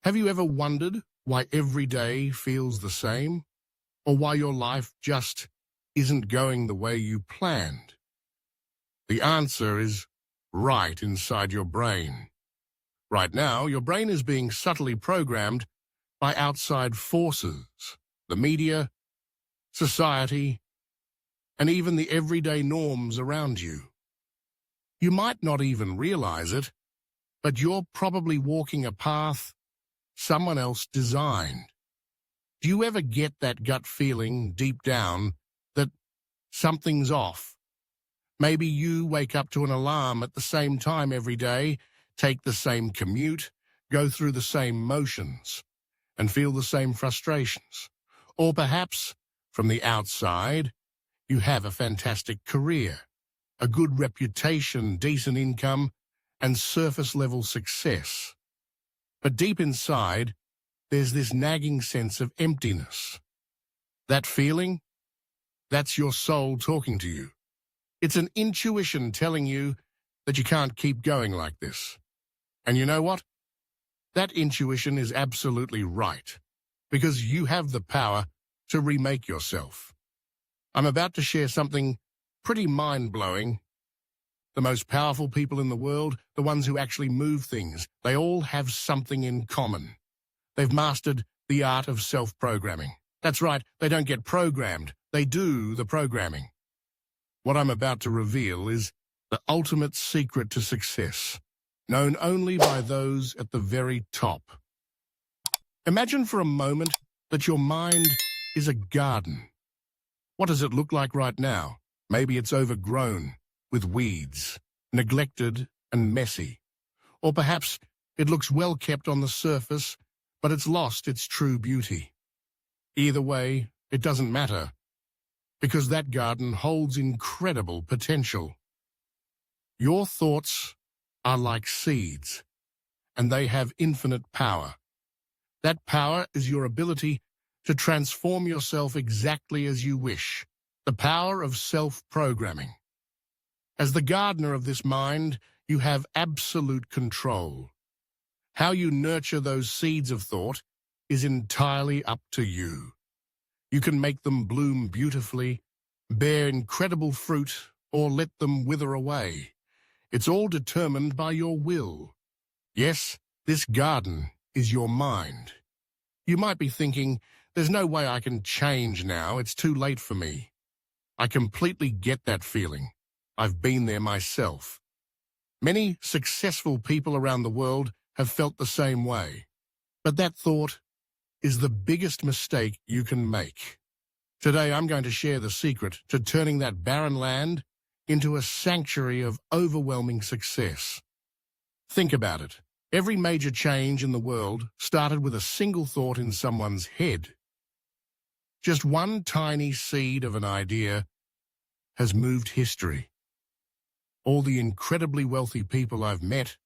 Have you ever wondered why every day feels the same? Or why your life just isn't going the way you planned? The answer is right inside your brain. Right now, your brain is being subtly programmed by outside forces, the media, society, and even the everyday norms around you. You might not even realize it, but you're probably walking a path someone else designed. Do you ever get that gut feeling deep down that something's off? Maybe you wake up to an alarm at the same time every day, take the same commute, go through the same motions, and feel the same frustrations. Or perhaps, from the outside, you have a fantastic career, a good reputation, decent income, and surface-level success. But deep inside, there's this nagging sense of emptiness. That feeling, that's your soul talking to you. It's an intuition telling you that you can't keep going like this. And you know what? That intuition is absolutely right, because you have the power to remake yourself. I'm about to share something pretty mind-blowing. The most powerful people in the world, the ones who actually move things, they all have something in common. They've mastered the art of self-programming. That's right, they don't get programmed, they do the programming. What I'm about to reveal is the ultimate secret to success, known only by those at the very top. Imagine for a moment that your mind is a garden. What does it look like right now? Maybe it's overgrown, with weeds, neglected and messy. Or perhaps it looks well kept on the surface, but it's lost its true beauty. Either way, it doesn't matter, because that garden holds incredible potential. Your thoughts are like seeds, and they have infinite power. That power is your ability to transform yourself exactly as you wish, the power of self-programming. As the gardener of this mind, you have absolute control. How you nurture those seeds of thought is entirely up to you. You can make them bloom beautifully, bear incredible fruit, or let them wither away. It's all determined by your will. Yes, this garden is your mind. You might be thinking, there's no way I can change now, it's too late for me. I completely get that feeling. I've been there myself. Many successful people around the world have felt the same way. But that thought is the biggest mistake you can make. Today I'm going to share the secret to turning that barren land into a sanctuary of overwhelming success. Think about it. Every major change in the world started with a single thought in someone's head. Just one tiny seed of an idea has moved history. All the incredibly wealthy people I've met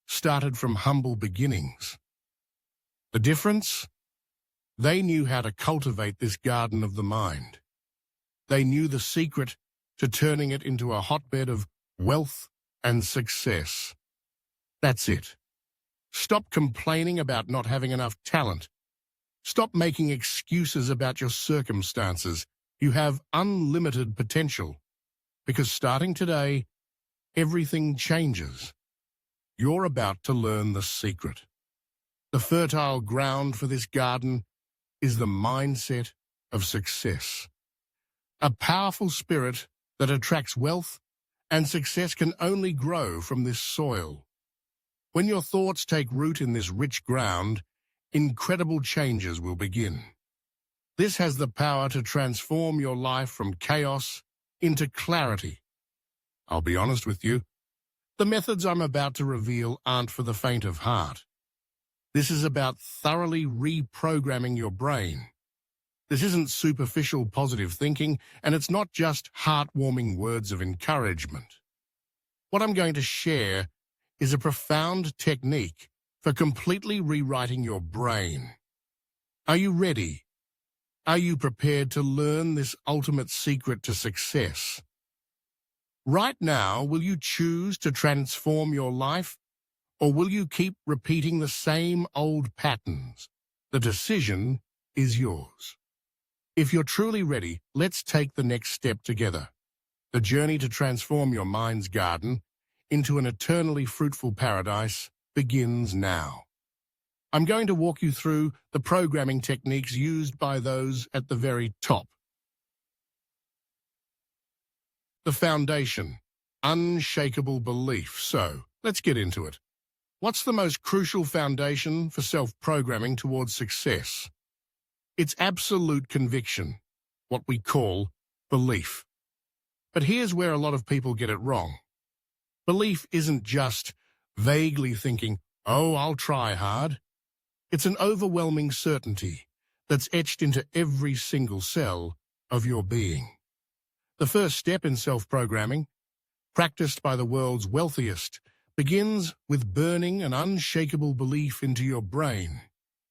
started from humble beginnings. The difference? They knew how to cultivate this garden of the mind. They knew the secret to turning it into a hotbed of wealth and success. That's it. Stop complaining about not having enough talent. Stop making excuses about your circumstances. You have unlimited potential. Because starting today, everything changes. You're about to learn the secret. The fertile ground for this garden is the mindset of success. A powerful spirit that attracts wealth and success can only grow from this soil. When your thoughts take root in this rich ground, incredible changes will begin. This has the power to transform your life from chaos into clarity. I'll be honest with you, the methods I'm about to reveal aren't for the faint of heart. This is about thoroughly reprogramming your brain. This isn't superficial positive thinking, and it's not just heartwarming words of encouragement. What I'm going to share is a profound technique for completely rewriting your brain. Are you ready? Are you prepared to learn this ultimate secret to success? Right now, will you choose to transform your life, Or will you keep repeating the same old patterns? The decision is yours. If you're truly ready, let's take the next step together. The journey to transform your mind's garden into an eternally fruitful paradise begins now. I'm going to walk you through the programming techniques used by those at the very top. The foundation, unshakable belief. So, let's get into it. What's the most crucial foundation for self-programming towards success? It's absolute conviction, what we call belief. But here's where a lot of people get it wrong. Belief isn't just vaguely thinking, "Oh, I'll try hard." It's an overwhelming certainty that's etched into every single cell of your being. The first step in self-programming, practiced by the world's wealthiest, begins with burning an unshakable belief into your brain.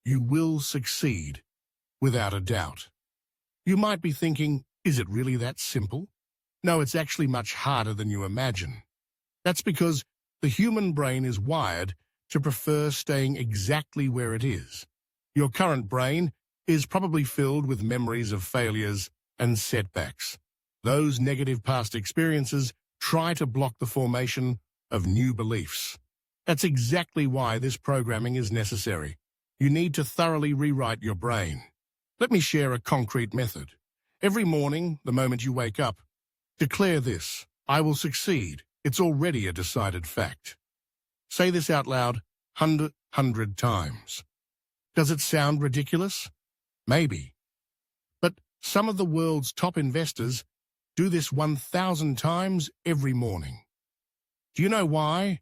You will succeed, without a doubt. You might be thinking, is it really that simple? No, it's actually much harder than you imagine. That's because the human brain is wired to prefer staying exactly where it is. Your current brain is probably filled with memories of failures and setbacks. Those negative past experiences try to block the formation of new beliefs. That's exactly why this programming is necessary. You need to thoroughly rewrite your brain. Let me share a concrete method. Every morning, the moment you wake up, declare this: I will succeed. It's already a decided fact. Say this out loud 100 times. Does it sound ridiculous? Maybe. But some of the world's top investors do this 1,000 times every morning. Do you know why?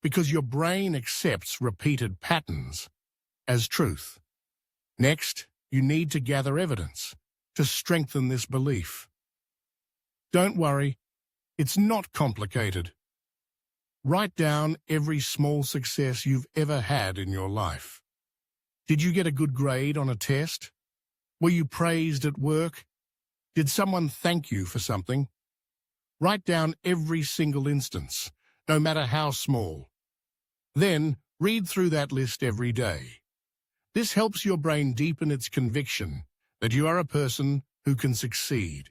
Because your brain accepts repeated patterns as truth. Next, you need to gather evidence to strengthen this belief. Don't worry, it's not complicated. Write down every small success you've ever had in your life. Did you get a good grade on a test? Were you praised at work? Did someone thank you for something? Write down every single instance, no matter how small. Then, read through that list every day. This helps your brain deepen its conviction that you are a person who can succeed.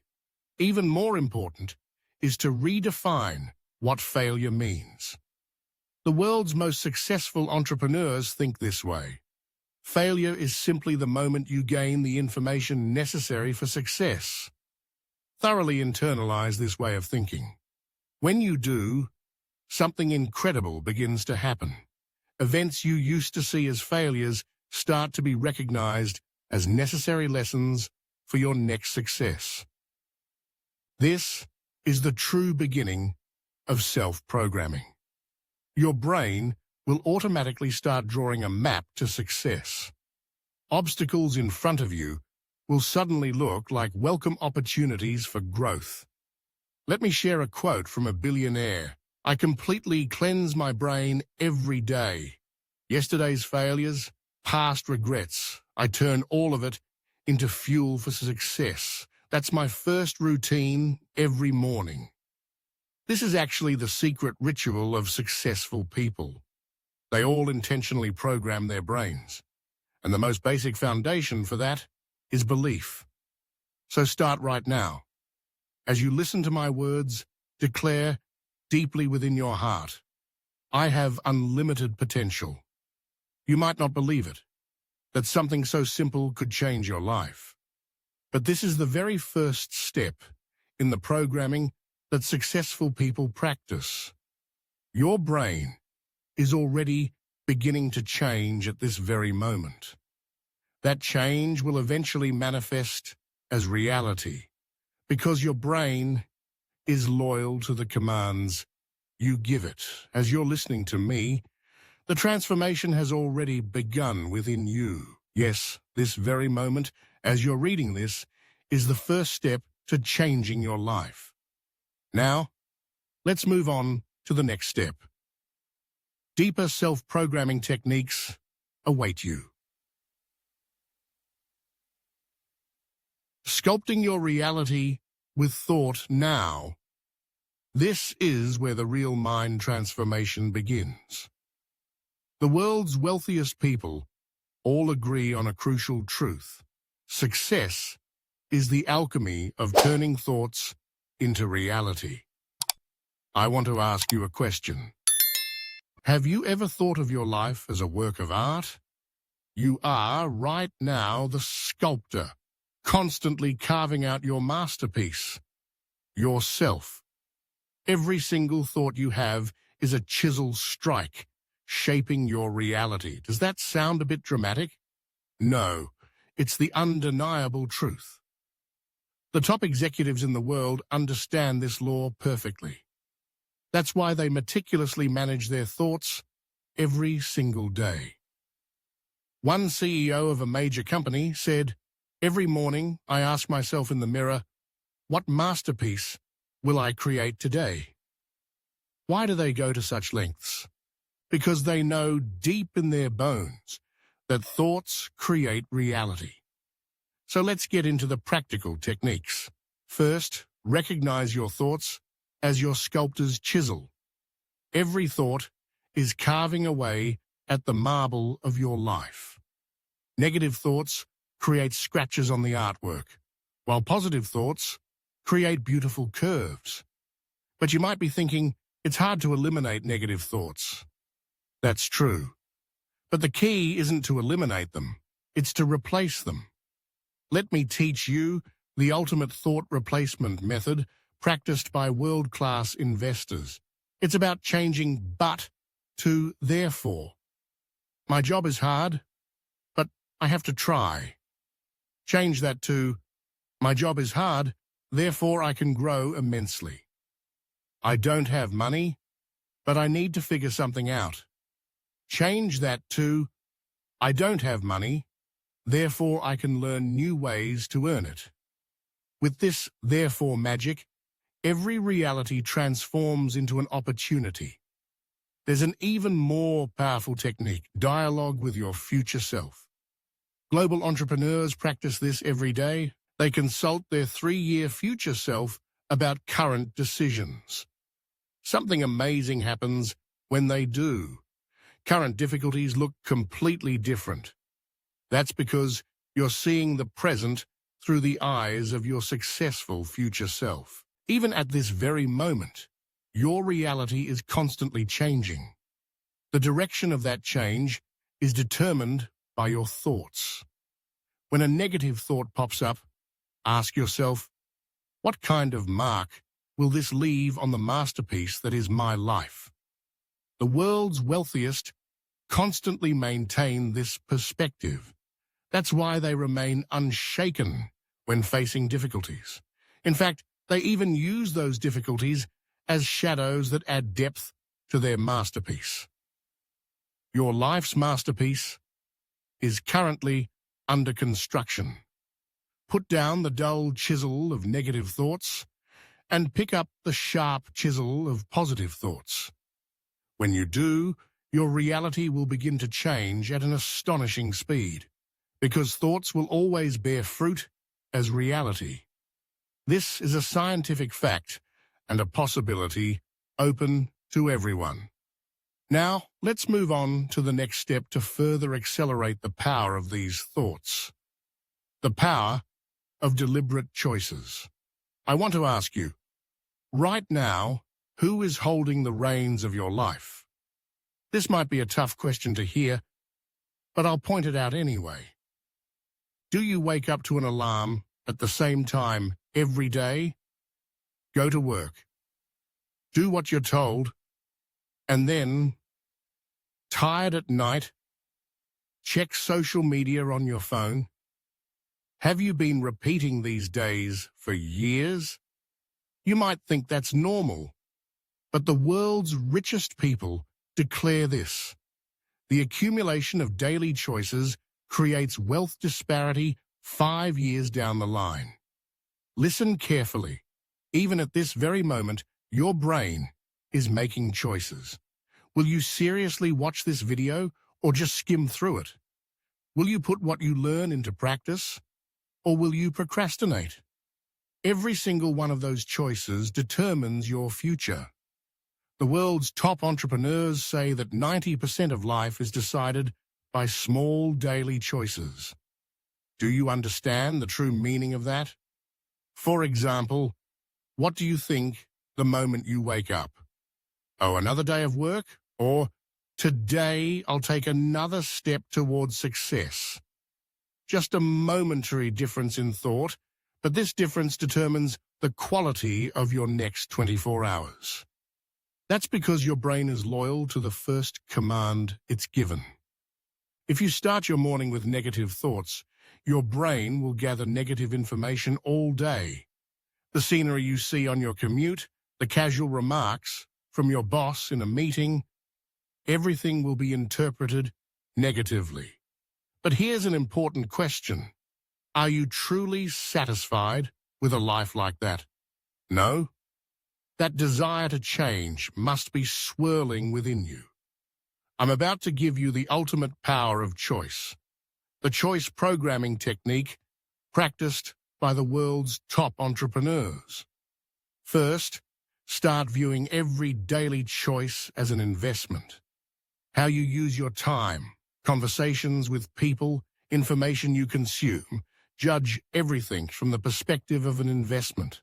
Even more important is to redefine what failure means. The world's most successful entrepreneurs think this way. Failure is simply the moment you gain the information necessary for success. Thoroughly internalize this way of thinking. When you do, something incredible begins to happen. Events you used to see as failures start to be recognized as necessary lessons for your next success. This is the true beginning of self-programming. Your brain will automatically start drawing a map to success. Obstacles in front of you will suddenly look like welcome opportunities for growth. Let me share a quote from a billionaire. I completely cleanse my brain every day. Yesterday's failures, past regrets, I turn all of it into fuel for success. That's my first routine every morning. This is actually the secret ritual of successful people. They all intentionally program their brains. And the most basic foundation for that is belief. So start right now. As you listen to my words, declare deeply within your heart, I have unlimited potential. You might not believe it, that something so simple could change your life. But this is the very first step in the programming that successful people practice. Your brain is already beginning to change at this very moment. That change will eventually manifest as reality, because your brain is loyal to the commands you give it. As you're listening to me, the transformation has already begun within you. Yes, this very moment, as you're reading this, is the first step to changing your life. Now, let's move on to the next step. Deeper self-programming techniques await you. Sculpting your reality with thought now. This is where the real mind transformation begins. The world's wealthiest people all agree on a crucial truth. Success is the alchemy of turning thoughts into reality. I want to ask you a question. Have you ever thought of your life as a work of art? You are, right now, the sculptor, constantly carving out your masterpiece, yourself. Every single thought you have is a chisel strike, shaping your reality. Does that sound a bit dramatic? No, it's the undeniable truth. The top executives in the world understand this law perfectly. That's why they meticulously manage their thoughts every single day. One CEO of a major company said, "Every morning I ask myself in the mirror, what masterpiece will I create today?" Why do they go to such lengths? Because they know deep in their bones that thoughts create reality. So let's get into the practical techniques. First, recognize your thoughts as your sculptor's chisel. Every thought is carving away at the marble of your life. Negative thoughts create scratches on the artwork, while positive thoughts create beautiful curves. But you might be thinking, it's hard to eliminate negative thoughts. That's true. But the key isn't to eliminate them, it's to replace them. Let me teach you the ultimate thought replacement method practiced by world-class investors. It's about changing but to therefore. My job is hard, but I have to try. Change that to, my job is hard, therefore I can grow immensely. I don't have money, but I need to figure something out. Change that to, I don't have money, therefore I can learn new ways to earn it. With this therefore magic, every reality transforms into an opportunity. There's an even more powerful technique, dialogue with your future self. Global entrepreneurs practice this every day. They consult their 3-year future self about current decisions. Something amazing happens when they do. Current difficulties look completely different. That's because you're seeing the present through the eyes of your successful future self. Even at this very moment, your reality is constantly changing. The direction of that change is determined by your thoughts. When a negative thought pops up, ask yourself, what kind of mark will this leave on the masterpiece that is my life? The world's wealthiest constantly maintain this perspective. That's why they remain unshaken when facing difficulties. In fact, they even use those difficulties as shadows that add depth to their masterpiece. Your life's masterpiece is currently under construction. Put down the dull chisel of negative thoughts and pick up the sharp chisel of positive thoughts. When you do, your reality will begin to change at an astonishing speed, because thoughts will always bear fruit as reality. This is a scientific fact and a possibility open to everyone. Now, let's move on to the next step to further accelerate the power of these thoughts. The power of deliberate choices. I want to ask you, right now, who is holding the reins of your life? This might be a tough question to hear, but I'll point it out anyway. Do you wake up to an alarm at the same time every day? Go to work. Do what you're told, and then, tired at night, check social media on your phone? Have you been repeating these days for years? You might think that's normal, but the world's richest people declare this. The accumulation of daily choices creates wealth disparity 5 years down the line. Listen carefully. Even at this very moment, your brain is making choices. Will you seriously watch this video or just skim through it? Will you put what you learn into practice, or will you procrastinate? Every single one of those choices determines your future. The world's top entrepreneurs say that 90% of life is decided by small daily choices. Do you understand the true meaning of that? For example, what do you think the moment you wake up? Oh, another day of work? Or, today I'll take another step towards success. Just a momentary difference in thought, but this difference determines the quality of your next 24 hours. That's because your brain is loyal to the first command it's given. If you start your morning with negative thoughts, your brain will gather negative information all day. The scenery you see on your commute, the casual remarks from your boss in a meeting, everything will be interpreted negatively. But here's an important question. Are you truly satisfied with a life like that? No? That desire to change must be swirling within you. I'm about to give you the ultimate power of choice, the choice programming technique practiced by the world's top entrepreneurs. First, start viewing every daily choice as an investment. How you use your time, conversations with people, information you consume, judge everything from the perspective of an investment.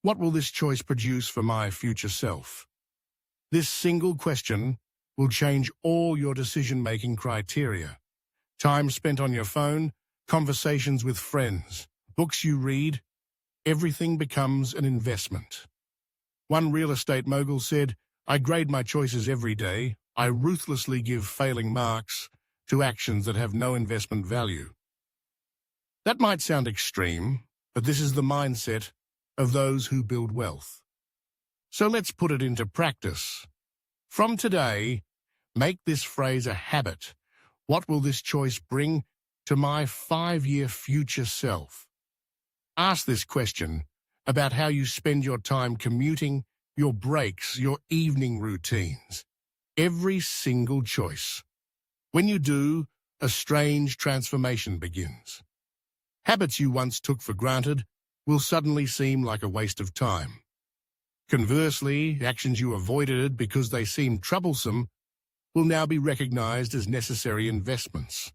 What will this choice produce for my future self? This single question will change all your decision-making criteria. Time spent on your phone, conversations with friends, books you read, everything becomes an investment. One real estate mogul said, "I grade my choices every day. I ruthlessly give failing marks to actions that have no investment value." That might sound extreme, but this is the mindset of those who build wealth. So let's put it into practice. From today, make this phrase a habit. What will this choice bring to my 5-year future self? Ask this question about how you spend your time commuting, your breaks, your evening routines. Every single choice. When you do, a strange transformation begins. Habits you once took for granted will suddenly seem like a waste of time. Conversely, actions you avoided because they seemed troublesome will now be recognized as necessary investments.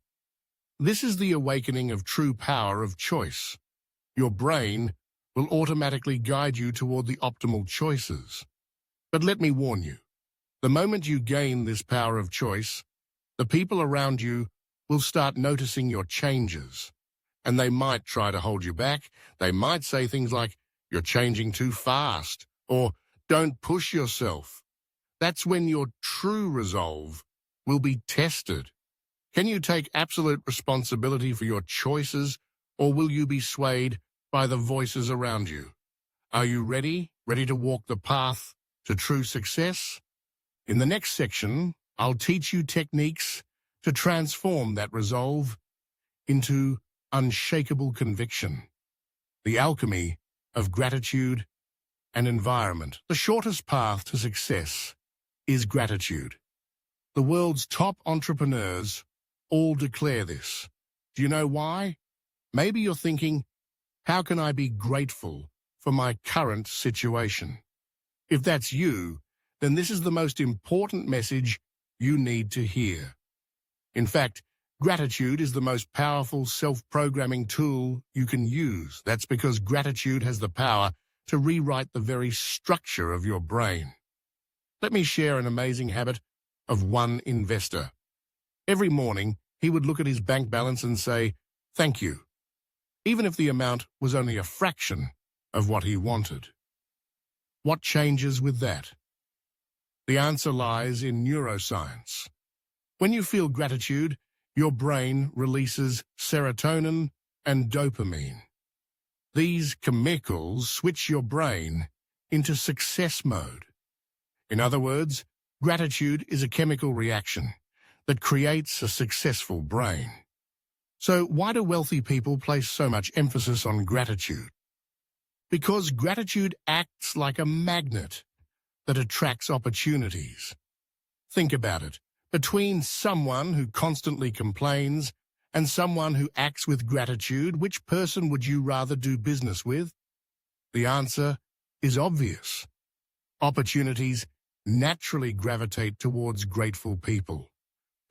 This is the awakening of true power of choice. Your brain will automatically guide you toward the optimal choices. But let me warn you, the moment you gain this power of choice, the people around you will start noticing your changes. And they might try to hold you back. They might say things like, "You're changing too fast," or "Don't push yourself." That's when your true resolve will be tested. Can you take absolute responsibility for your choices, or will you be swayed by the voices around you? Are you ready? Ready to walk the path to true success? In the next section, I'll teach you techniques to transform that resolve into unshakable conviction. The alchemy of gratitude and environment. The shortest path to success is gratitude. The world's top entrepreneurs all declare this. Do you know why? Maybe you're thinking, how can I be grateful for my current situation? If that's you, then this is the most important message you need to hear. In fact, gratitude is the most powerful self-programming tool you can use. That's because gratitude has the power to rewrite the very structure of your brain. Let me share an amazing habit of one investor. Every morning, he would look at his bank balance and say, "Thank you," even if the amount was only a fraction of what he wanted. What changes with that? The answer lies in neuroscience. When you feel gratitude, your brain releases serotonin and dopamine. These chemicals switch your brain into success mode. In other words, gratitude is a chemical reaction that creates a successful brain. So why do wealthy people place so much emphasis on gratitude? Because gratitude acts like a magnet that attracts opportunities. Think about it. Between someone who constantly complains and someone who acts with gratitude, which person would you rather do business with? The answer is obvious. Opportunities naturally gravitate towards grateful people.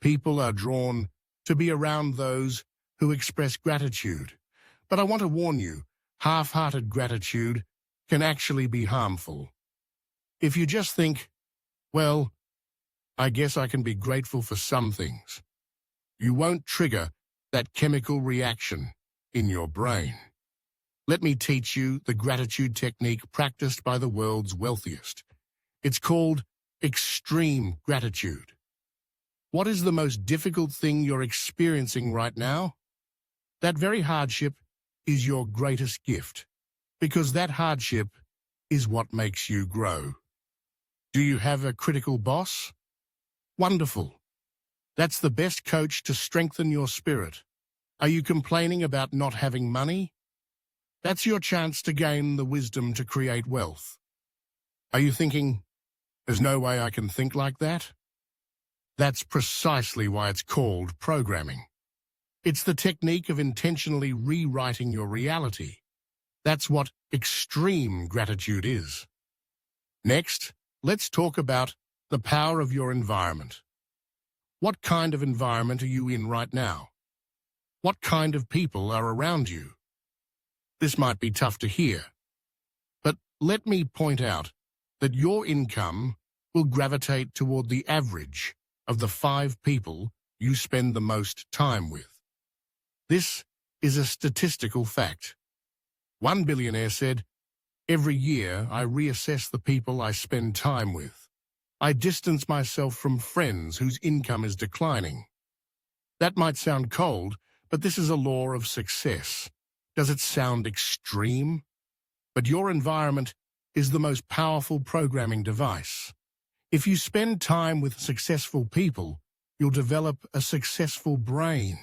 People are drawn to be around those who express gratitude. But I want to warn you, half-hearted gratitude can actually be harmful. If you just think, well, I guess I can be grateful for some things, you won't trigger that chemical reaction in your brain. Let me teach you the gratitude technique practiced by the world's wealthiest. It's called extreme gratitude. What is the most difficult thing you're experiencing right now? That very hardship is your greatest gift, because that hardship is what makes you grow. Do you have a critical boss? Wonderful. That's the best coach to strengthen your spirit. Are you complaining about not having money? That's your chance to gain the wisdom to create wealth. Are you thinking, there's no way I can think like that? That's precisely why it's called programming. It's the technique of intentionally rewriting your reality. That's what extreme gratitude is. Next, let's talk about the power of your environment. What kind of environment are you in right now? What kind of people are around you? This might be tough to hear, but let me point out that your income will gravitate toward the average of the 5 people you spend the most time with. This is a statistical fact. One billionaire said, "Every year I reassess the people I spend time with. I distance myself from friends whose income is declining." That might sound cold, but this is a law of success. Does it sound extreme? But your environment is the most powerful programming device. If you spend time with successful people, you'll develop a successful brain.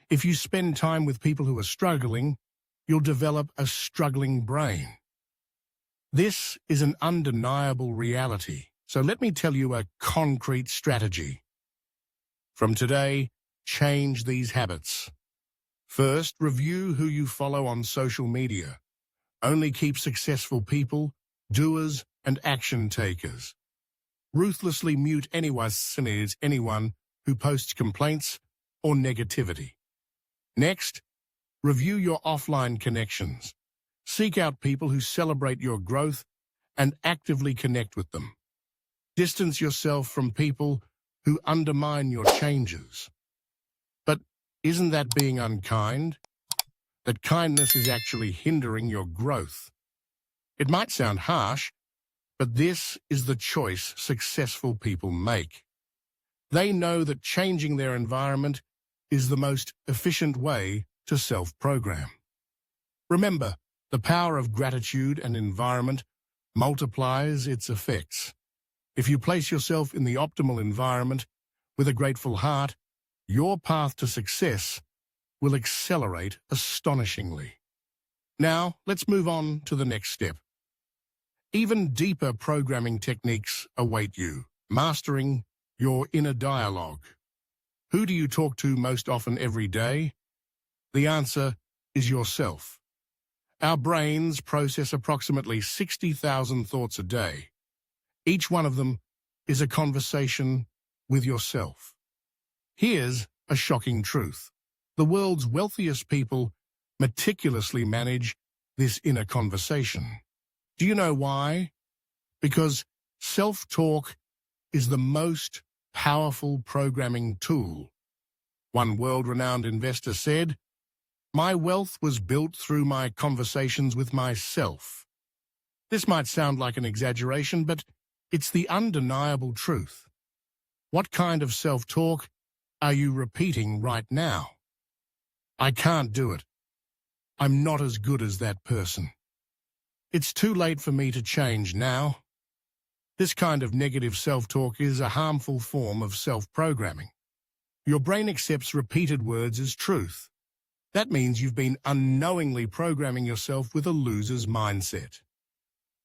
If you spend time with people who are struggling, you'll develop a struggling brain. This is an undeniable reality. So let me tell you a concrete strategy. From today, change these habits. First, review who you follow on social media. Only keep successful people, doers, and action takers. Ruthlessly mute anyone who posts complaints or negativity. Next, review your offline connections. Seek out people who celebrate your growth and actively connect with them. Distance yourself from people who undermine your changes. But isn't that being unkind? That kindness is actually hindering your growth. It might sound harsh, but this is the choice successful people make. They know that changing their environment is the most efficient way to self-program. Remember, the power of gratitude and environment multiplies its effects. If you place yourself in the optimal environment with a grateful heart, your path to success will accelerate astonishingly. Now, let's move on to the next step. Even deeper programming techniques await you. Mastering your inner dialogue. Who do you talk to most often every day? The answer is yourself. Our brains process approximately 60,000 thoughts a day. Each one of them is a conversation with yourself. Here's a shocking truth. The world's wealthiest people meticulously manage this inner conversation. Do you know why? Because self-talk is the most powerful programming tool. One world-renowned investor said, "My wealth was built through my conversations with myself." This might sound like an exaggeration, but it's the undeniable truth. What kind of self-talk are you repeating right now? I can't do it. I'm not as good as that person. It's too late for me to change now. This kind of negative self-talk is a harmful form of self-programming. Your brain accepts repeated words as truth. That means you've been unknowingly programming yourself with a loser's mindset.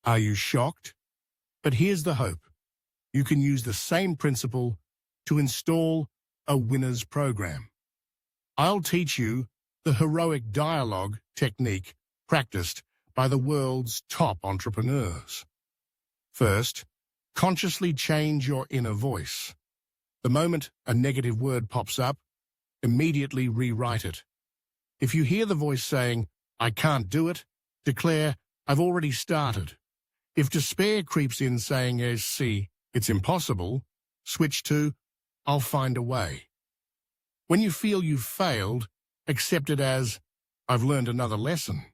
Are you shocked? But here's the hope. You can use the same principle to install a winner's program. I'll teach you the heroic dialogue technique practiced by the world's top entrepreneurs. First, Consciously change your inner voice. The moment a negative word pops up, immediately rewrite it. If you hear the voice saying, "I can't do it," declare, "I've already started." If despair creeps in saying, "See, it's impossible," switch to, "I'll find a way." When you feel you've failed, accept it as, "I've learned another lesson."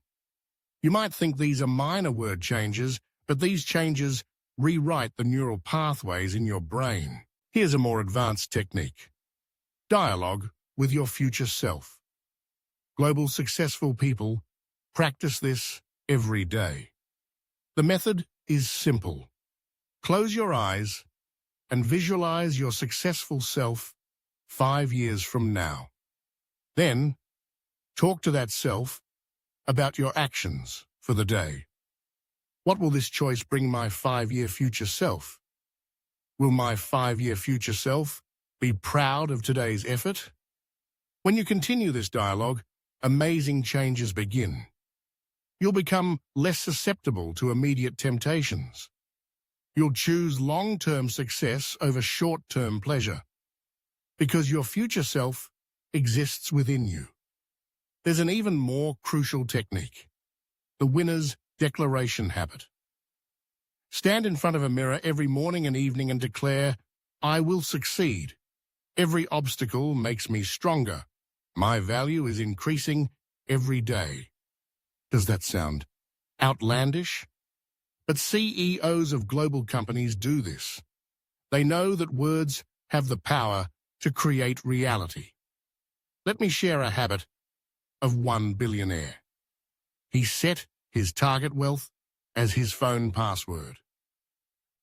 You might think these are minor word changes, but these changes rewrite the neural pathways in your brain. Here's a more advanced technique. Dialogue with your future self. Global successful people practice this every day. The method is simple. Close your eyes and visualize your successful self 5 years from now. Then, talk to that self about your actions for the day. What will this choice bring my 5-year future self? Will my 5-year future self be proud of today's effort? When you continue this dialogue, amazing changes begin. You'll become less susceptible to immediate temptations. You'll choose long-term success over short-term pleasure, because your future self exists within you. There's an even more crucial technique, the winner's declaration habit. Stand in front of a mirror every morning and evening and declare, "I will succeed. Every obstacle makes me stronger. My value is increasing every day." Does that sound outlandish? But CEOs of global companies do this. They know that words have the power to create reality. Let me share a habit of one billionaire. He set his target wealth as his phone password.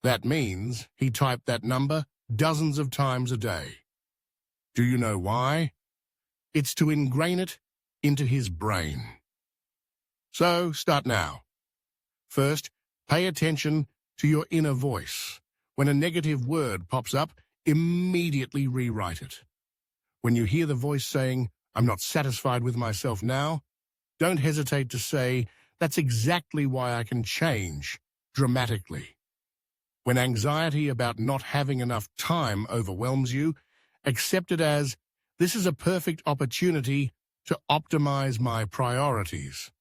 That means he typed that number dozens of times a day. Do you know why? It's to ingrain it into his brain. So, start now. First, pay attention to your inner voice. When a negative word pops up, immediately rewrite it. When you hear the voice saying, "I'm not satisfied with myself now," don't hesitate to say, "That's exactly why I can change dramatically." When anxiety about not having enough time overwhelms you, accept it as, "This is a perfect opportunity to optimize my priorities."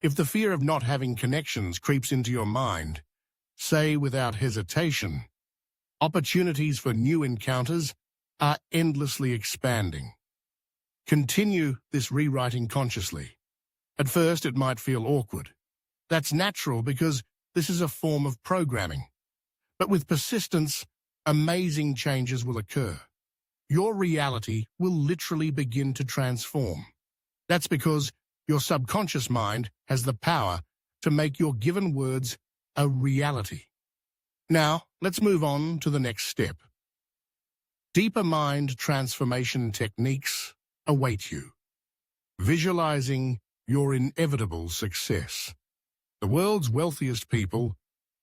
If the fear of not having connections creeps into your mind, say without hesitation, "Opportunities for new encounters are endlessly expanding." Continue this rewriting consciously. At first, it might feel awkward. That's natural because this is a form of programming. But with persistence, amazing changes will occur. Your reality will literally begin to transform. That's because your subconscious mind has the power to make your given words a reality. Now, let's move on to the next step. Deeper mind transformation techniques await you. Visualizing your inevitable success. The world's wealthiest people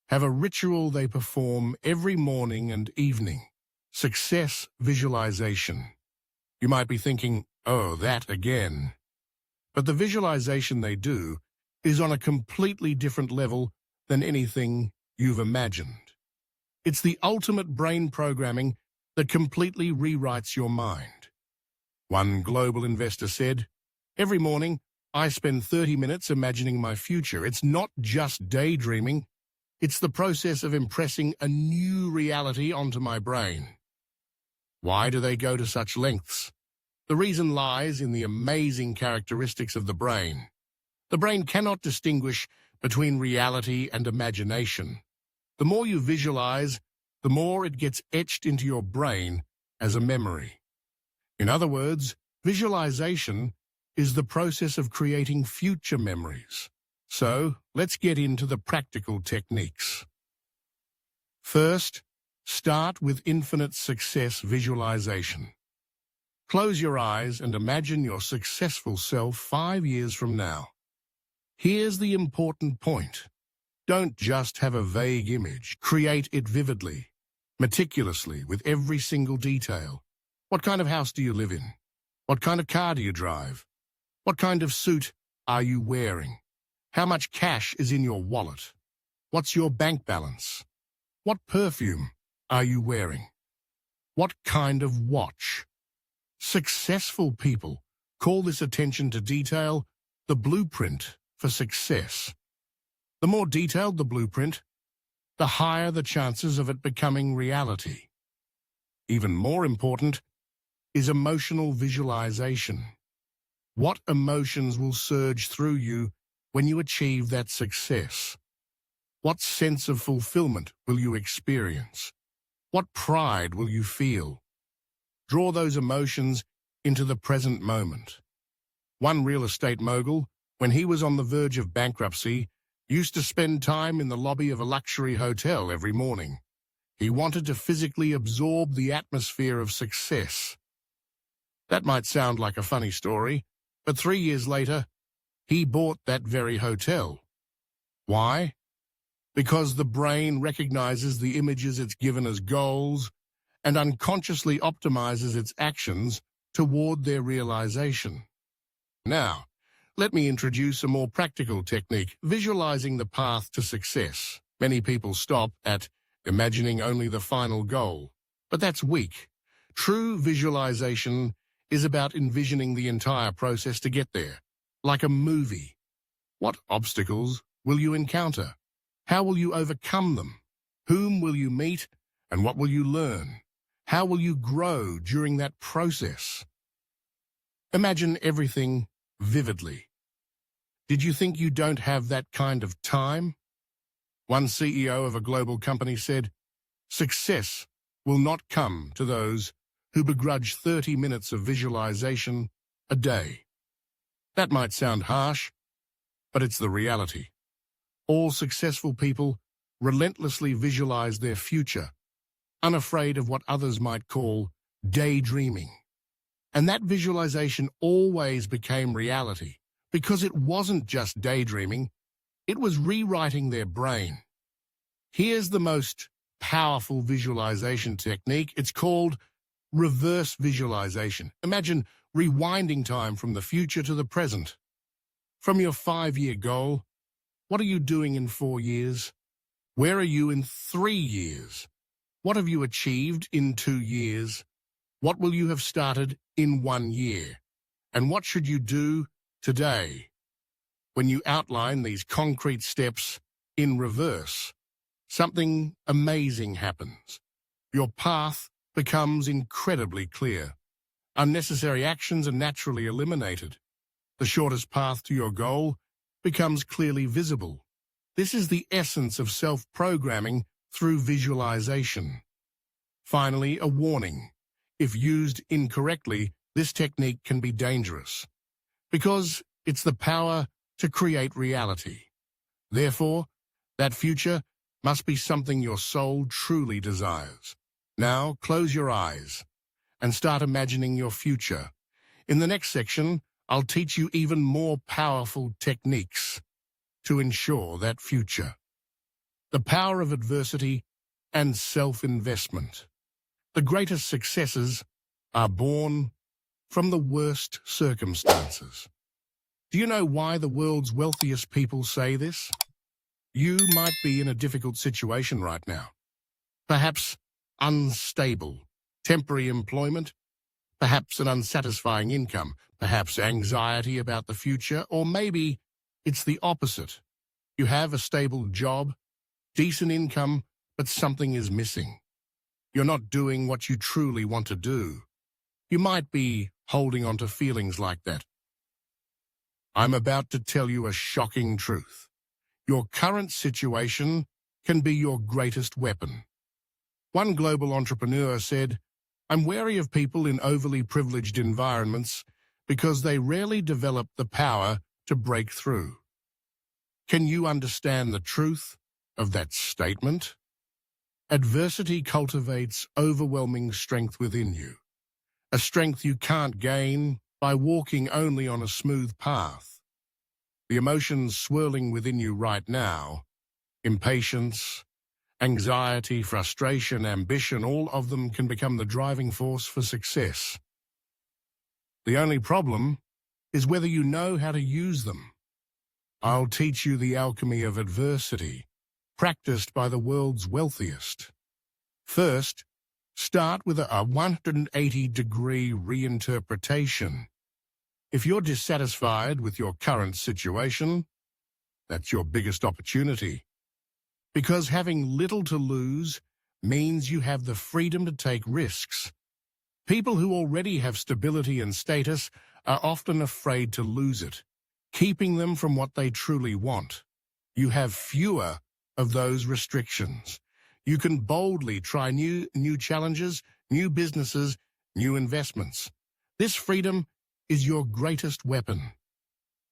have a ritual they perform every morning and evening. Success visualization. You might be thinking, "Oh, that again." But the visualization they do is on a completely different level than anything you've imagined. It's the ultimate brain programming that completely rewrites your mind. One global investor said, "Every morning, I spend 30 minutes imagining my future. It's not just daydreaming. It's the process of impressing a new reality onto my brain." Why do they go to such lengths? The reason lies in the amazing characteristics of the brain. The brain cannot distinguish between reality and imagination. The more you visualize, the more it gets etched into your brain as a memory. In other words, visualization is the process of creating future memories. So, let's get into the practical techniques. First, start with infinite success visualization. Close your eyes and imagine your successful self 5 years from now. Here's the important point. Don't just have a vague image. Create it vividly, meticulously, with every single detail. What kind of house do you live in? What kind of car do you drive? What kind of suit are you wearing? How much cash is in your wallet? What's your bank balance? What perfume are you wearing? What kind of watch? Successful people call this attention to detail the blueprint for success. The more detailed the blueprint, the higher the chances of it becoming reality. Even more important is emotional visualization. What emotions will surge through you when you achieve that success? What sense of fulfillment will you experience? What pride will you feel? Draw those emotions into the present moment. One real estate mogul, when he was on the verge of bankruptcy, used to spend time in the lobby of a luxury hotel every morning. He wanted to physically absorb the atmosphere of success. That might sound like a funny story, but 3 years later, he bought that very hotel. Why? Because the brain recognizes the images it's given as goals and unconsciously optimizes its actions toward their realization. Now, let me introduce a more practical technique, visualizing the path to success. Many people stop at imagining only the final goal, but that's weak. True visualization is about envisioning the entire process to get there, like a movie. What obstacles will you encounter? How will you overcome them? Whom will you meet, and what will you learn? How will you grow during that process? Imagine everything vividly. Did you think you don't have that kind of time? One CEO of a global company said, "Success will not come to those who begrudge 30 minutes of visualization a day." That might sound harsh, but it's the reality. All successful people relentlessly visualize their future, unafraid of what others might call daydreaming. And that visualization always became reality, because it wasn't just daydreaming, it was rewriting their brain. Here's the most powerful visualization technique. It's called reverse visualization. Imagine rewinding time from the future to the present. From your 5-year goal, what are you doing in 4 years? Where are you in 3 years? What have you achieved in 2 years? What will you have started in 1 year? And what should you do today? When you outline these concrete steps in reverse, something amazing happens. Your path becomes incredibly clear. Unnecessary actions are naturally eliminated. The shortest path to your goal becomes clearly visible. This is the essence of self-programming through visualization. Finally, a warning. If used incorrectly, this technique can be dangerous, because it's the power to create reality. Therefore, that future must be something your soul truly desires. Now, close your eyes and start imagining your future. In the next section, I'll teach you even more powerful techniques to ensure that future. The power of adversity and self-investment. The greatest successes are born from the worst circumstances. Do you know why the world's wealthiest people say this? You might be in a difficult situation right now. Perhaps unstable, temporary employment, perhaps an unsatisfying income, perhaps anxiety about the future, or maybe it's the opposite. You have a stable job, decent income, but something is missing. You're not doing what you truly want to do. You might be holding on to feelings like that. I'm about to tell you a shocking truth. Your current situation can be your greatest weapon. One global entrepreneur said, "I'm wary of people in overly privileged environments because they rarely develop the power to break through." Can you understand the truth of that statement? Adversity cultivates overwhelming strength within you, a strength you can't gain by walking only on a smooth path. The emotions swirling within you right now, impatience, anxiety, frustration, ambition, all of them can become the driving force for success. The only problem is whether you know how to use them. I'll teach you the alchemy of adversity, practiced by the world's wealthiest. First, start with a 180-degree reinterpretation. If you're dissatisfied with your current situation, that's your biggest opportunity. Because having little to lose means you have the freedom to take risks. People who already have stability and status are often afraid to lose it, keeping them from what they truly want. You have fewer of those restrictions. You can boldly try new challenges, new businesses, new investments. This freedom is your greatest weapon.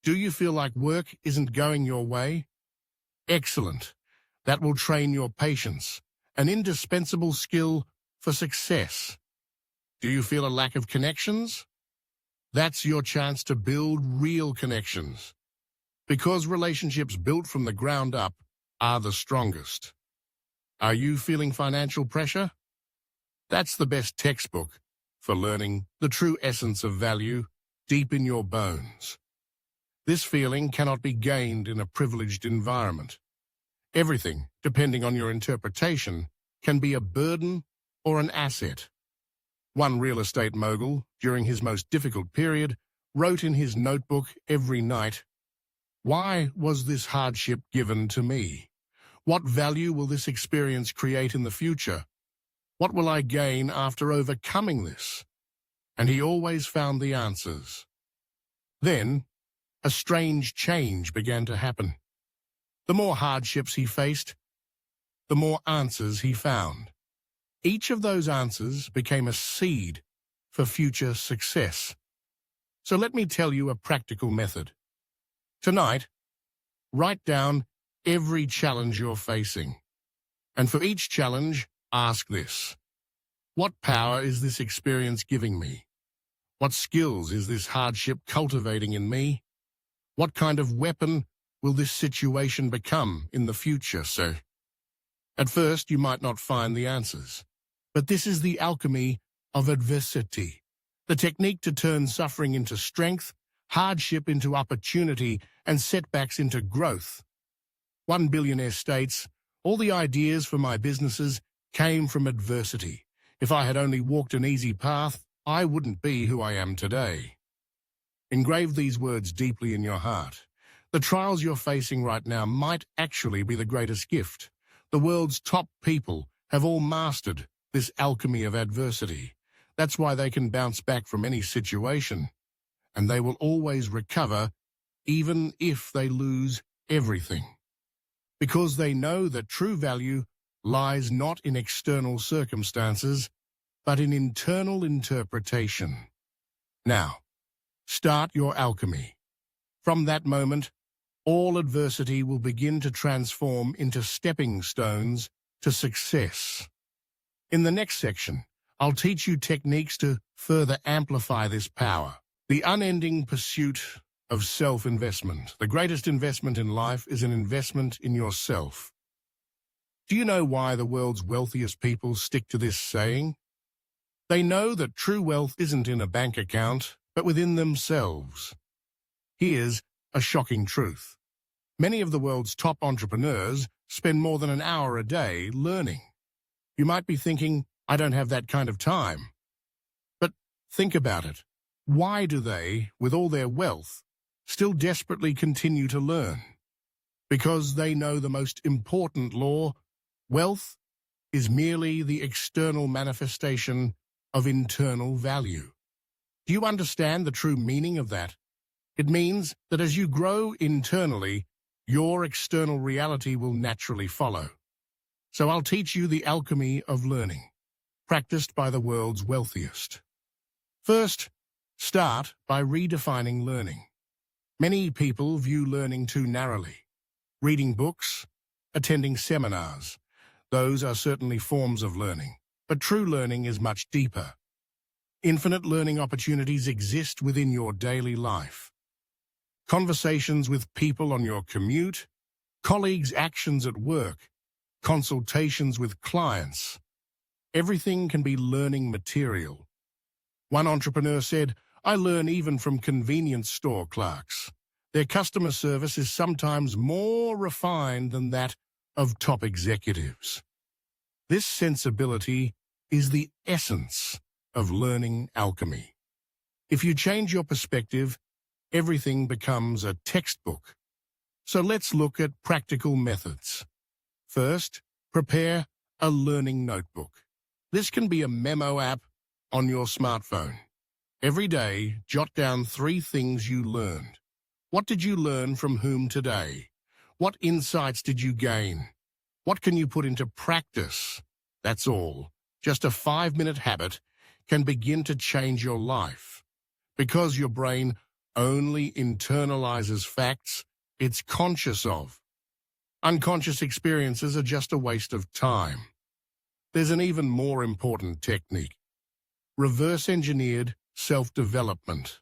Do you feel like work isn't going your way? Excellent. That will train your patience, an indispensable skill for success. Do you feel a lack of connections? That's your chance to build real connections, because relationships built from the ground up are the strongest. Are you feeling financial pressure? That's the best textbook for learning the true essence of value deep in your bones. This feeling cannot be gained in a privileged environment. Everything, depending on your interpretation, can be a burden or an asset. One real estate mogul, during his most difficult period, wrote in his notebook every night, "Why was this hardship given to me? What value will this experience create in the future? What will I gain after overcoming this?" And he always found the answers. Then, a strange change began to happen. The more hardships he faced, the more answers he found. Each of those answers became a seed for future success. So let me tell you a practical method. Tonight, write down every challenge you're facing. And for each challenge, ask this: what power is this experience giving me? What skills is this hardship cultivating in me? What kind of weapon will this situation become in the future? So, at first, you might not find the answers. But this is the alchemy of adversity, the technique to turn suffering into strength, hardship into opportunity, and setbacks into growth. One billionaire states, "All the ideas for my businesses came from adversity. If I had only walked an easy path, I wouldn't be who I am today." Engrave these words deeply in your heart. The trials you're facing right now might actually be the greatest gift. The world's top people have all mastered this alchemy of adversity. That's why they can bounce back from any situation, and they will always recover even if they lose everything. Because they know that true value lies not in external circumstances, but in internal interpretation. Now, start your alchemy. From that moment, all adversity will begin to transform into stepping stones to success. In the next section, I'll teach you techniques to further amplify this power. The unending pursuit of self-investment. The greatest investment in life is an investment in yourself. Do you know why the world's wealthiest people stick to this saying? They know that true wealth isn't in a bank account, but within themselves. Here's a shocking truth. Many of the world's top entrepreneurs spend more than an hour a day learning. You might be thinking, "I don't have that kind of time." But think about it. Why do they, with all their wealth, still desperately continue to learn? Because they know the most important law: wealth is merely the external manifestation of internal value. Do you understand the true meaning of that? It means that as you grow internally, your external reality will naturally follow. So I'll teach you the alchemy of learning, practiced by the world's wealthiest. First, start by redefining learning. Many people view learning too narrowly. Reading books, attending seminars, those are certainly forms of learning, but true learning is much deeper. Infinite learning opportunities exist within your daily life. Conversations with people on your commute, colleagues' actions at work, consultations with clients. Everything can be learning material. One entrepreneur said, "I learn even from convenience store clerks. Their customer service is sometimes more refined than that of top executives. This sensibility is the essence of learning alchemy. If you change your perspective, everything becomes a textbook. So let's look at practical methods. First, prepare a learning notebook. This can be a memo app on your smartphone. Every day, jot down 3 things you learned. What did you learn from whom today? What insights did you gain? What can you put into practice? That's all. Just a 5-minute habit can begin to change your life. Because your brain only internalizes facts it's conscious of. Unconscious experiences are just a waste of time. There's an even more important technique. Reverse-engineered self-development.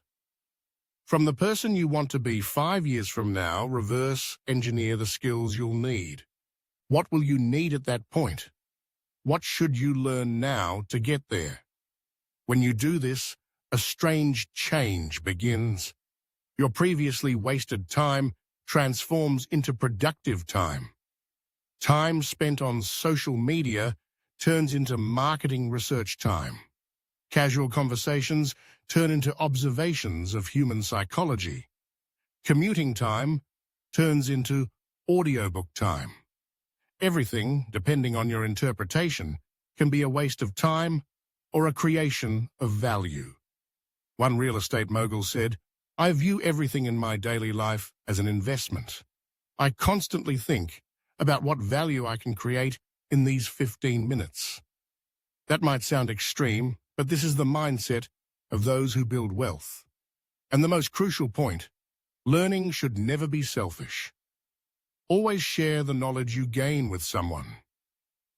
From the person you want to be 5 years from now, reverse-engineer the skills you'll need. What will you need at that point? What should you learn now to get there? When you do this, a strange change begins. Your previously wasted time transforms into productive time. Time spent on social media turns into marketing research time. Casual conversations turn into observations of human psychology. Commuting time turns into audiobook time. Everything, depending on your interpretation, can be a waste of time or a creation of value. One real estate mogul said, "I view everything in my daily life as an investment. I constantly think about what value I can create in these 15 minutes. That might sound extreme, but this is the mindset of those who build wealth. And the most crucial point, learning should never be selfish. Always share the knowledge you gain with someone.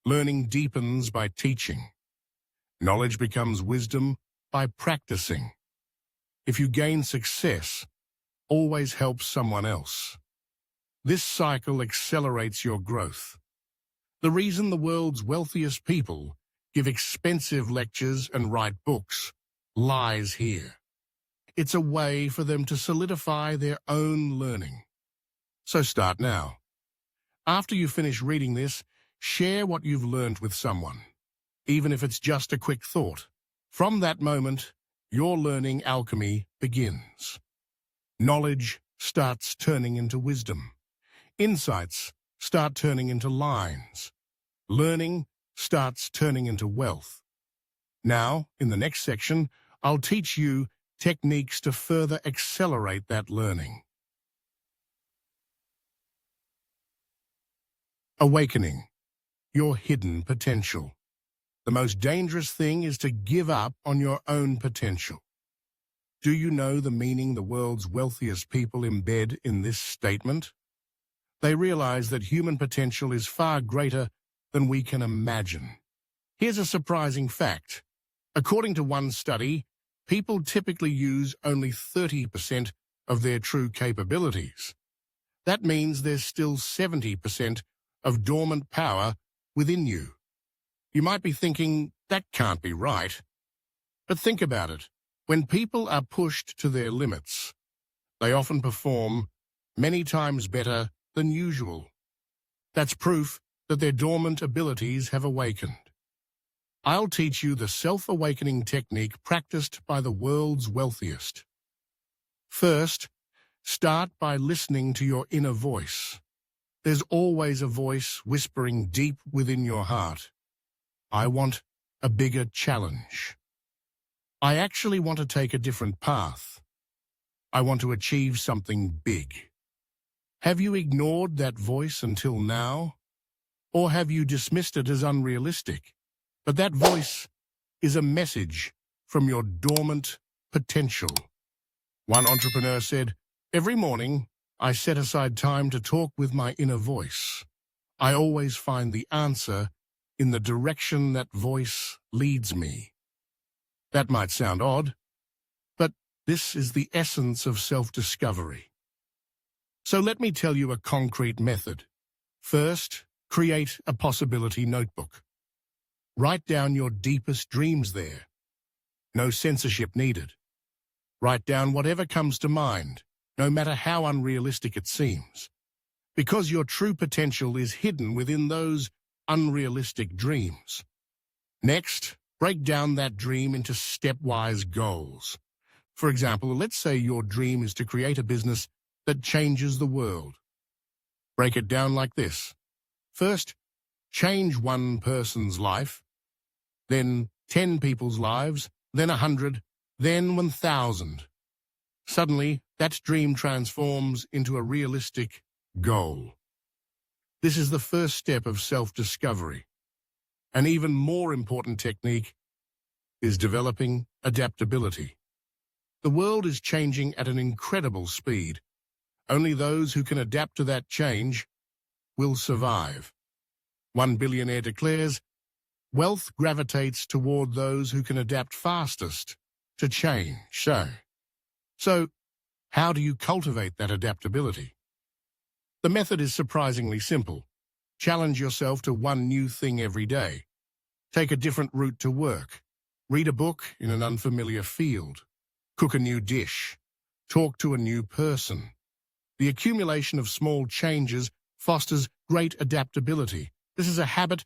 Learning deepens by teaching. Knowledge becomes wisdom by practicing. If you gain success, always help someone else. This cycle accelerates your growth. The reason the world's wealthiest people give expensive lectures and write books lies here. It's a way for them to solidify their own learning. So start now. After you finish reading this, share what you've learned with someone, even if it's just a quick thought. From that moment, your learning alchemy begins. Knowledge starts turning into wisdom. Insights start turning into lines. Learning starts turning into wealth. Now, in the next section, I'll teach you techniques to further accelerate that learning. Awakening your hidden potential. The most dangerous thing is to give up on your own potential. Do you know the meaning the world's wealthiest people embed in this statement? They realize that human potential is far greater than we can imagine. Here's a surprising fact. According to one study, people typically use only 30% of their true capabilities. That means there's still 70% of dormant power within you. You might be thinking, that can't be right. But think about it. When people are pushed to their limits, they often perform many times better than usual. That's proof that their dormant abilities have awakened. I'll teach you the self-awakening technique practiced by the world's wealthiest. First, start by listening to your inner voice. There's always a voice whispering deep within your heart. I want a bigger challenge. I actually want to take a different path. I want to achieve something big. Have you ignored that voice until now? Or have you dismissed it as unrealistic? But that voice is a message from your dormant potential. One entrepreneur said, "Every morning, I set aside time to talk with my inner voice. I always find the answer in the direction that voice leads me." That might sound odd, but this is the essence of self-discovery. So let me tell you a concrete method. First, create a possibility notebook. Write down your deepest dreams there. No censorship needed. Write down whatever comes to mind, no matter how unrealistic it seems. because your true potential is hidden within those unrealistic dreams. Next, break down that dream into stepwise goals. For example, let's say your dream is to create a business that changes the world. Break it down like this. First, change one person's life, then 10 people's lives, then 100, then 1,000. Suddenly, that dream transforms into a realistic goal. This is the first step of self-discovery. An even more important technique is developing adaptability. The world is changing at an incredible speed. Only those who can adapt to that change will survive. One billionaire declares, "Wealth gravitates toward those who can adapt fastest to change." So, how do you cultivate that adaptability? The method is surprisingly simple. Challenge yourself to one new thing every day. Take a different route to work. Read a book in an unfamiliar field. Cook a new dish. Talk to a new person. The accumulation of small changes fosters great adaptability. This is a habit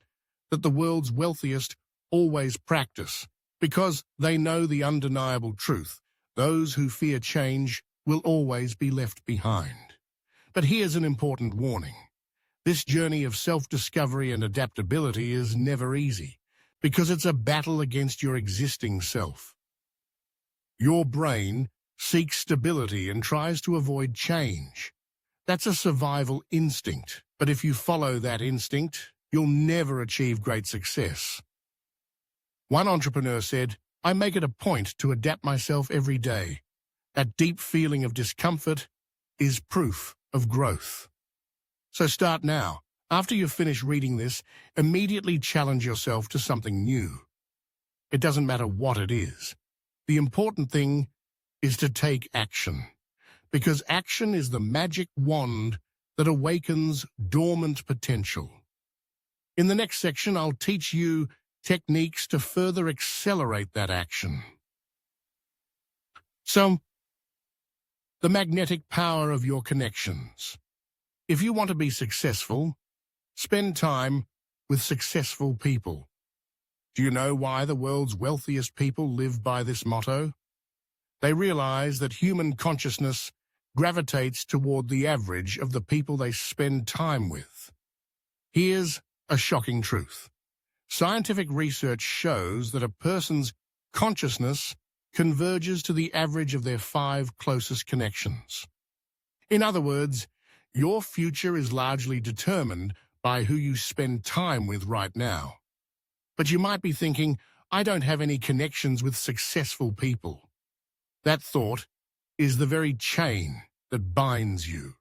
that the world's wealthiest always practice, because they know the undeniable truth. Those who fear change will always be left behind. But here's an important warning. This journey of self-discovery and adaptability is never easy, because it's a battle against your existing self. Your brain seeks stability and tries to avoid change. That's a survival instinct, but if you follow that instinct, you'll never achieve great success. One entrepreneur said, "I make it a point to adapt myself every day. That deep feeling of discomfort is proof of growth." So start now. After you finish reading this, immediately challenge yourself to something new. It doesn't matter what it is. The important thing is to take action, because action is the magic wand that awakens dormant potential. In the next section, I'll teach you techniques to further accelerate that action. So, the magnetic power of your connections. If you want to be successful, spend time with successful people. Do you know why the world's wealthiest people live by this motto? They realize that human consciousness gravitates toward the average of the people they spend time with. Here's a shocking truth. Scientific research shows that a person's consciousness converges to the average of their 5 closest connections. In other words, your future is largely determined by who you spend time with right now. But you might be thinking, "I don't have any connections with successful people." That thought is the very chain that binds you.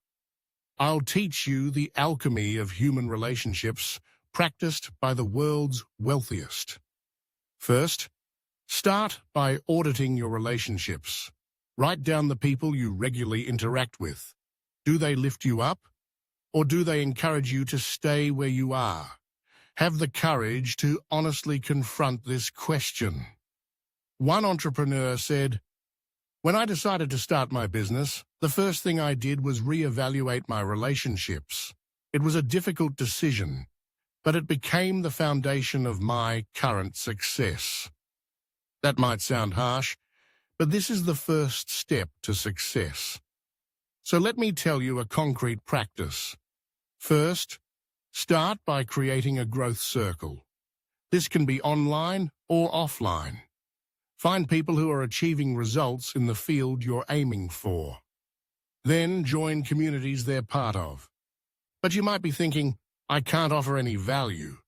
I'll teach you the alchemy of human relationships practiced by the world's wealthiest. First, start by auditing your relationships. Write down the people you regularly interact with. Do they lift you up, or do they encourage you to stay where you are? Have the courage to honestly confront this question. One entrepreneur said, "When I decided to start my business, the first thing I did was reevaluate my relationships. It was a difficult decision, but it became the foundation of my current success." That might sound harsh, but this is the first step to success. So let me tell you a concrete practice. First, start by creating a growth circle. This can be online or offline. Find people who are achieving results in the field you're aiming for. Then join communities they're part of. But you might be thinking, "I can't offer any value."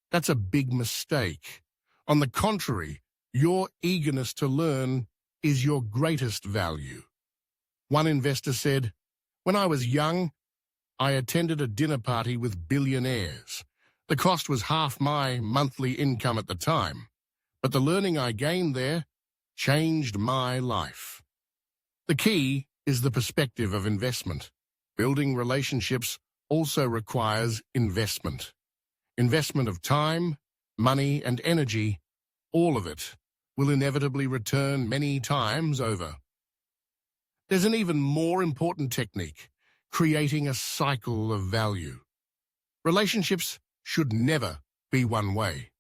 That's a big mistake. On the contrary, your eagerness to learn is your greatest value. One investor said, "When I was young, I attended a dinner party with billionaires. The cost was half my monthly income at the time, but the learning I gained there changed my life." The key is the perspective of investment. Building relationships also requires investment. Investment of time, money, and energy, all of it, will inevitably return many times over. There's an even more important technique. creating a cycle of value. Relationships should never be one way.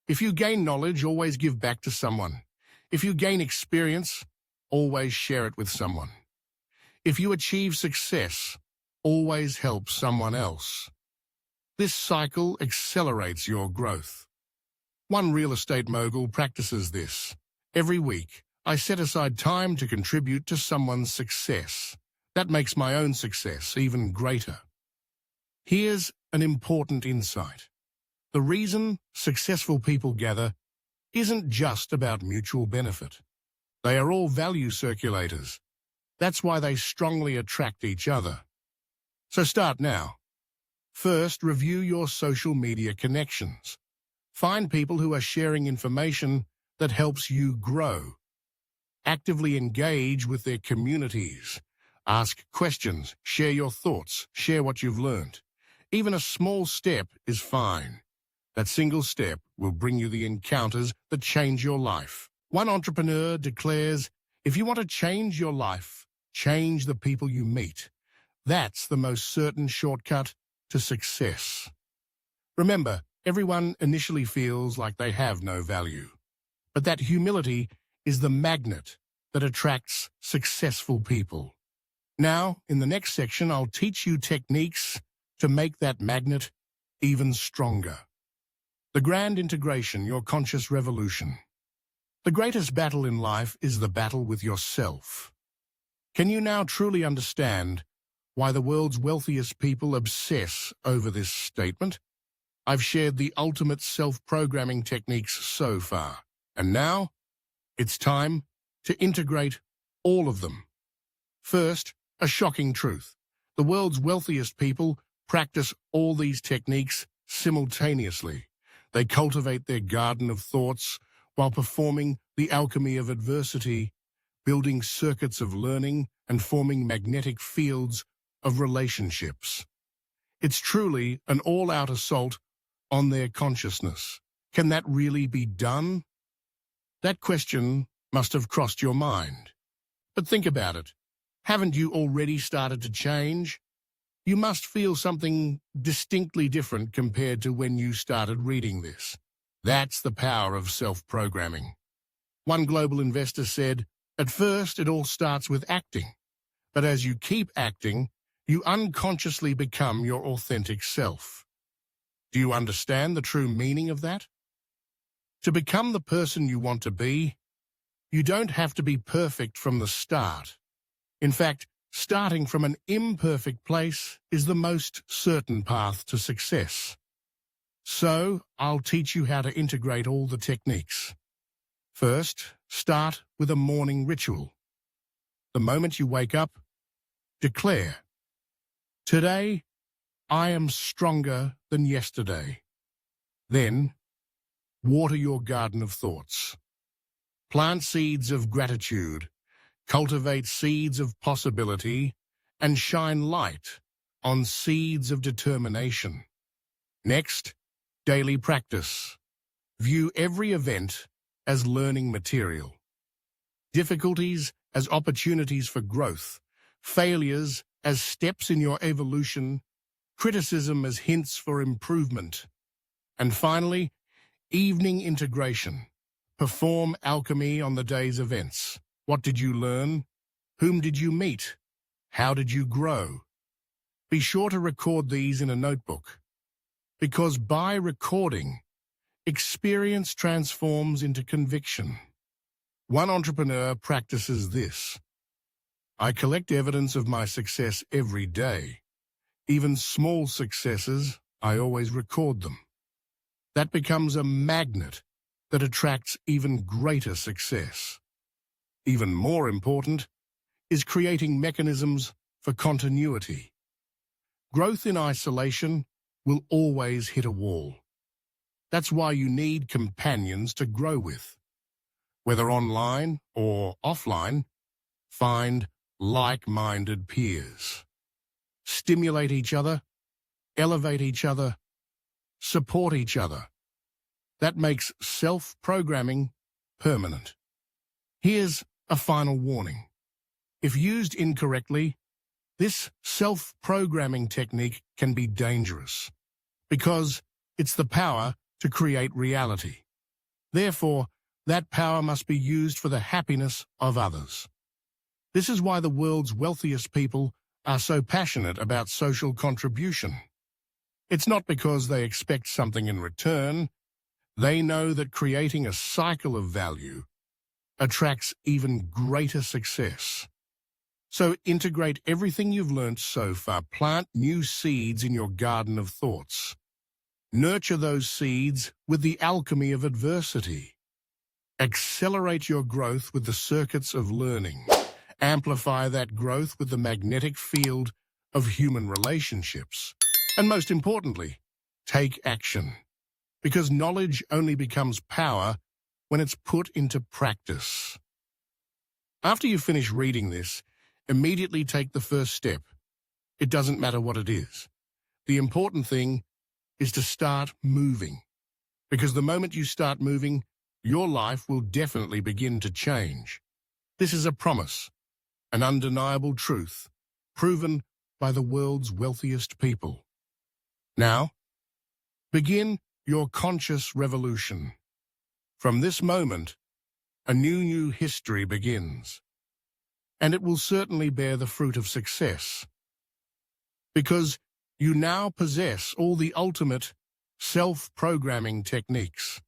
If you gain knowledge, always give back to someone. If you gain experience, always share it with someone. If you achieve success, always help someone else. This cycle accelerates your growth. One real estate mogul practices this. Every week, I set aside time to contribute to someone's success. That makes my own success even greater. Here's an important insight. The reason successful people gather isn't just about mutual benefit. They are all value circulators. That's why they strongly attract each other. So start now. First, review your social media connections. Find people who are sharing information that helps you grow. Actively engage with their communities. Ask questions, share your thoughts, share what you've learned. Even a small step is fine. That single step will bring you the encounters that change your life. One entrepreneur declares, if you want to change your life, change the people you meet. That's the most certain shortcut to success. Remember, everyone initially feels like they have no value. But that humility is the magnet that attracts successful people. Now, in the next section, I'll teach you techniques to make that magnet even stronger. The grand integration, your conscious revolution. The greatest battle in life is the battle with yourself. Can you now truly understand why the world's wealthiest people obsess over this statement? I've shared the ultimate self-programming techniques so far, and now it's time to integrate all of them. First, a shocking truth. The world's wealthiest people practice all these techniques simultaneously. They cultivate their garden of thoughts while performing the alchemy of adversity, building circuits of learning and forming magnetic fields of relationships. It's truly an all-out assault on their consciousness. Can that really be done? That question must have crossed your mind. But think about it. Haven't you already started to change? You must feel something distinctly different compared to when you started reading this. That's the power of self-programming. One global investor said, at first it all starts with acting, but as you keep acting, you unconsciously become your authentic self. Do you understand the true meaning of that? To become the person you want to be, you don't have to be perfect from the start. In fact, starting from an imperfect place is the most certain path to success. So, I'll teach you how to integrate all the techniques. First, start with a morning ritual. The moment you wake up, declare, today, I am stronger than yesterday. Then, water your garden of thoughts. Plant seeds of gratitude, cultivate seeds of possibility, and shine light on seeds of determination. Next, daily practice. View every event as learning material. Difficulties as opportunities for growth, failures as steps in your evolution, criticism as hints for improvement. And finally, evening integration. Perform alchemy on the day's events. What did you learn? Whom did you meet? How did you grow? Be sure to record these in a notebook, because by recording, experience transforms into conviction. One entrepreneur practices this. I collect evidence of my success every day. Even small successes, I always record them. That becomes a magnet that attracts even greater success. Even more important is creating mechanisms for continuity. Growth in isolation will always hit a wall. That's why you need companions to grow with. Whether online or offline, find like-minded peers. Stimulate each other, elevate each other, support each other. That makes self-programming permanent. Here's a final warning. If used incorrectly, This self-programming technique can be dangerous because it's the power to create reality. Therefore, that power must be used for the happiness of others. This is why the world's wealthiest people are so passionate about social contribution. It's not because they expect something in return. They know that creating a cycle of value attracts even greater success. So integrate everything you've learned so far. Plant new seeds in your garden of thoughts. Nurture those seeds with the alchemy of adversity. Accelerate your growth with the circuits of learning. Amplify that growth with the magnetic field of human relationships. And most importantly, take action. Because knowledge only becomes power when it's put into practice. After you finish reading this, immediately take the first step. It doesn't matter what it is. The important thing is to start moving. Because the moment you start moving, your life will definitely begin to change. This is a promise, an undeniable truth, proven by the world's wealthiest people. Now, begin your conscious revolution. From this moment, a new history begins. And it will certainly bear the fruit of success. Because you now possess all the ultimate self-programming techniques.